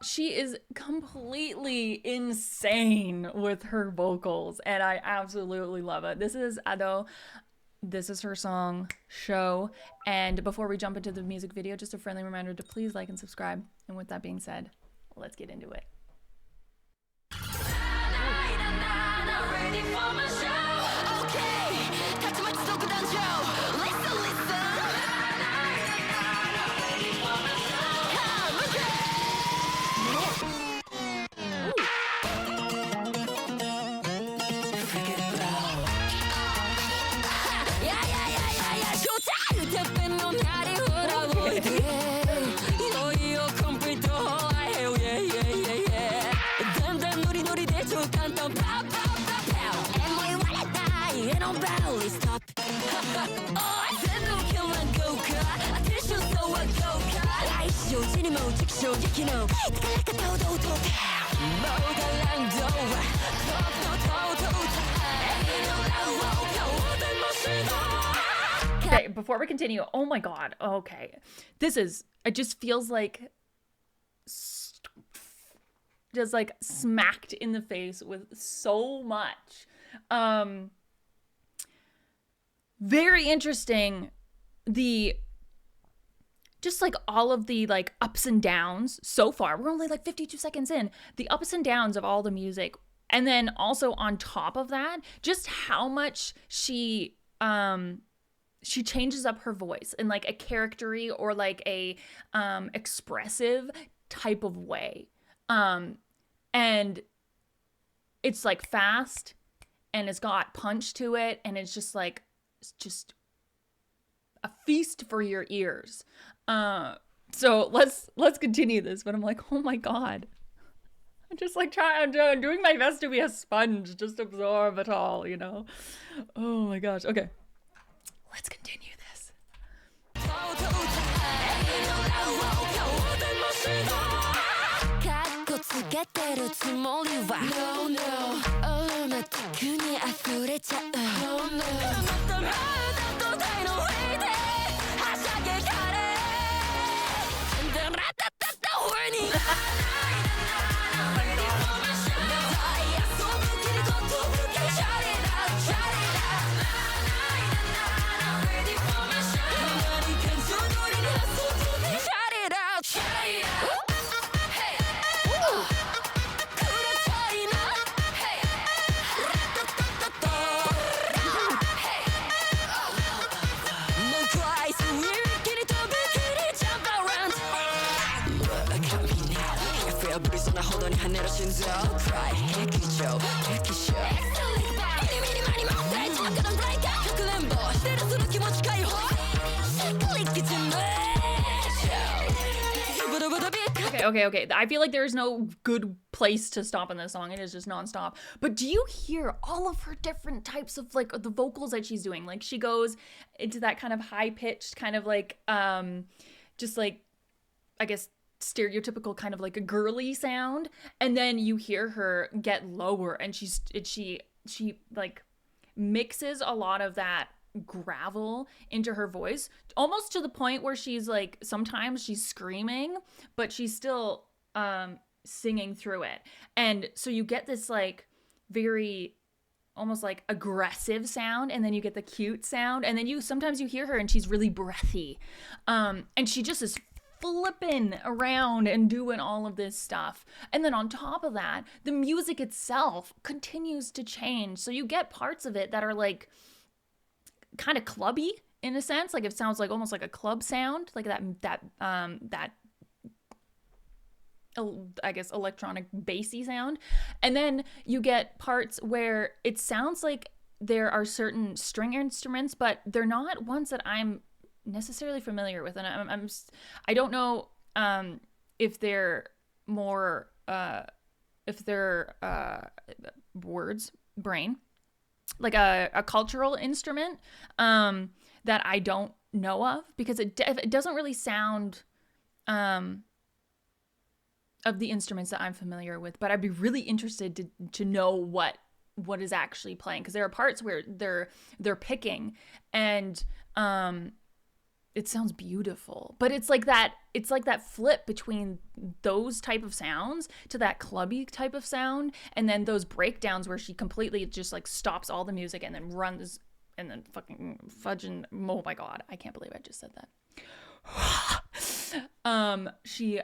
she is completely insane with her vocals, and I absolutely love it. This is Ado. This is her song Show. And before we jump into the music video, just a friendly reminder to please like and subscribe. And with that being said, let's get into it. Okay, before we continue, oh my god, okay. It just feels like just like smacked in the face with so much. Very interesting. Just like all of the like ups and downs so far. We're only like 52 seconds in. The ups and downs of all the music. And then also on top of that, just how much she changes up her voice in like a charactery or like a expressive type of way. And it's like fast and it's got punch to it, and it's just like just a feast for your ears. So let's continue this, but I'm like, oh my god. I'm just like I'm doing my best to be a sponge, just absorb it all, you know? Oh my gosh. Okay. Let's continue this. Okay. I feel like there's no good place to stop in this song. It is just nonstop. But do you hear all of her different types of like the vocals that she's doing? Like she goes into that kind of high pitched kind of like just like, I guess, stereotypical kind of like a girly sound, and then you hear her get lower, and she like mixes a lot of that gravel into her voice, almost to the point where she's like sometimes she's screaming, but she's still singing through it. And so you get this like very almost like aggressive sound, and then you get the cute sound, and then you sometimes you hear her and she's really breathy, and she just is flipping around and doing all of this stuff. And then on top of that, the music itself continues to change. So you get parts of it that are like kind of clubby in a sense, like it sounds like almost like a club sound, like that I guess electronic bassy sound. And then you get parts where it sounds like there are certain string instruments, but they're not ones that I'm necessarily familiar with, and I don't know if they're more if they're words brain, like a cultural instrument that I don't know of, because it doesn't really sound of the instruments that I'm familiar with. But I'd be really interested to know what is actually playing, because there are parts where they're picking, and it sounds beautiful, but it's like that flip between those type of sounds to that clubby type of sound, and then those breakdowns where she completely just like stops all the music and then runs and then fucking fudging. Oh my god, I can't believe I just said that. She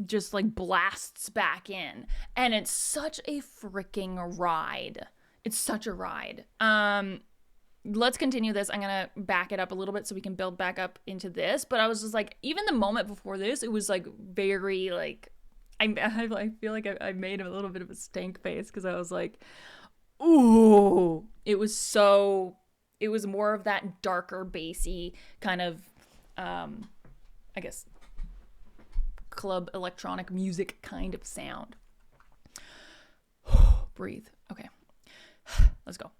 just like blasts back in, and it's such a freaking ride. It's such a ride. Let's continue this. I'm gonna back it up a little bit so we can build back up into this. But I was just like, even the moment before this, it was like very like, I feel like I made a little bit of a stank face because I was like, ooh, it was more of that darker bassy kind of, I guess, club electronic music kind of sound. Breathe. Okay, let's go.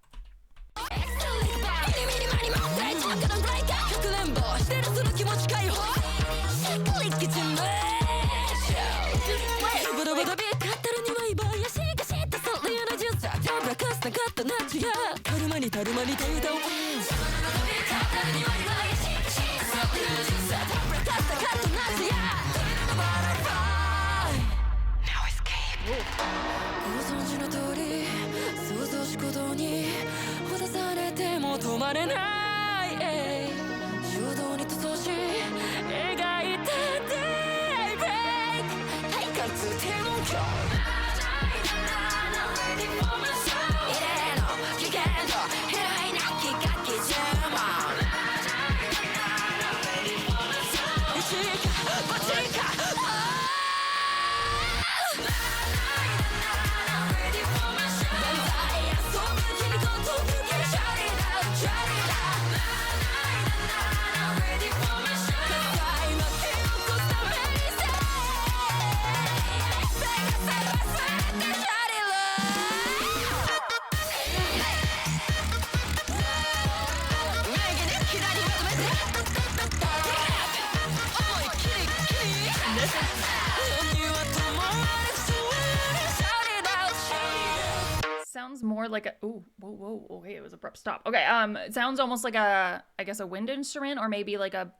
Sounds more like a whoa, okay, it was abrupt stop. Okay, it sounds almost like I guess a wind instrument, or maybe like a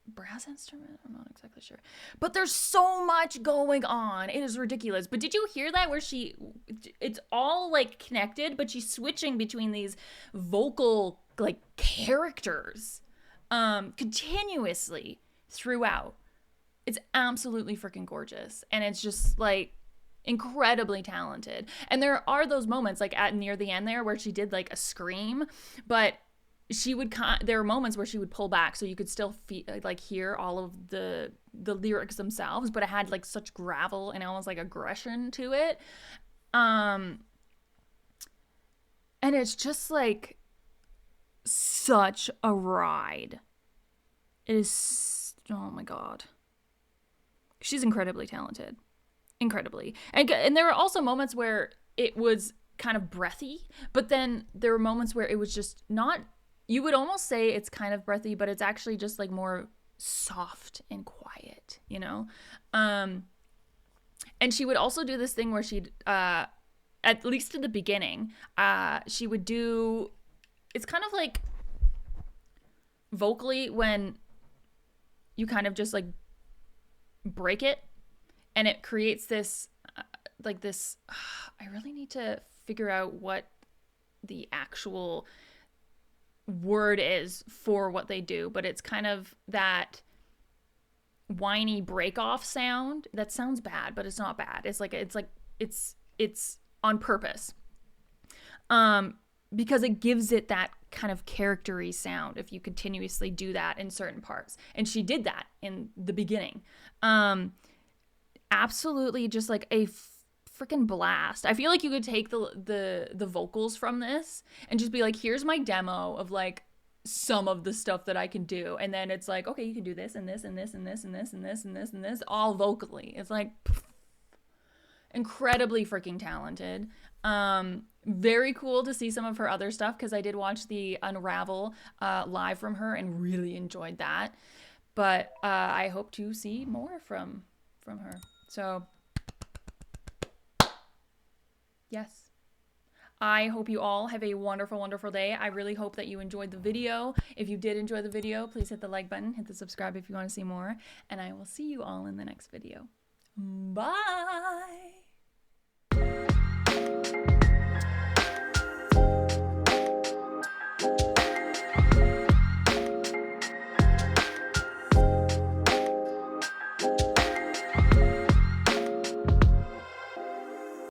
brass instrument. I'm not exactly sure, but there's so much going on. It is ridiculous. But did you hear that where it's all like connected, but she's switching between these vocal like characters continuously throughout. It's absolutely freaking gorgeous, and it's just like incredibly talented. And there are those moments like at near the end there where she did like a scream, but she would there are moments where she would pull back so you could still like hear all of the lyrics themselves, but it had like such gravel and almost like aggression to it. And it's just like such a ride. It is, oh my god. She's incredibly talented. Incredibly. And there were also moments where it was kind of breathy, but then there were moments where it was just not, you would almost say it's kind of breathy, but it's actually just like more soft and quiet, you know? And she would also do this thing where she'd, at least in the beginning, she would do, it's kind of like vocally when you kind of just like break it, and it creates this like this I really need to figure out what the actual word is for what they do, but it's kind of that whiny break off sound that sounds bad, but it's not bad. It's on purpose, because it gives it that kind of character-y sound if you continuously do that in certain parts, and she did that in the beginning. Absolutely just like a freaking blast. I feel like you could take the vocals from this and just be like, here's my demo of like some of the stuff that I can do, and then it's like, okay, you can do this and this and this and this and this and this and this and this all vocally. It's like incredibly freaking talented. Very cool to see some of her other stuff, because I did watch the Unravel live from her and really enjoyed that, but I hope to see more from her. So yes, I hope you all have a wonderful, wonderful day. I really hope that you enjoyed the video. If you did enjoy the video, please hit the like button, hit the subscribe if you want to see more, and I will see you all in the next video. Bye!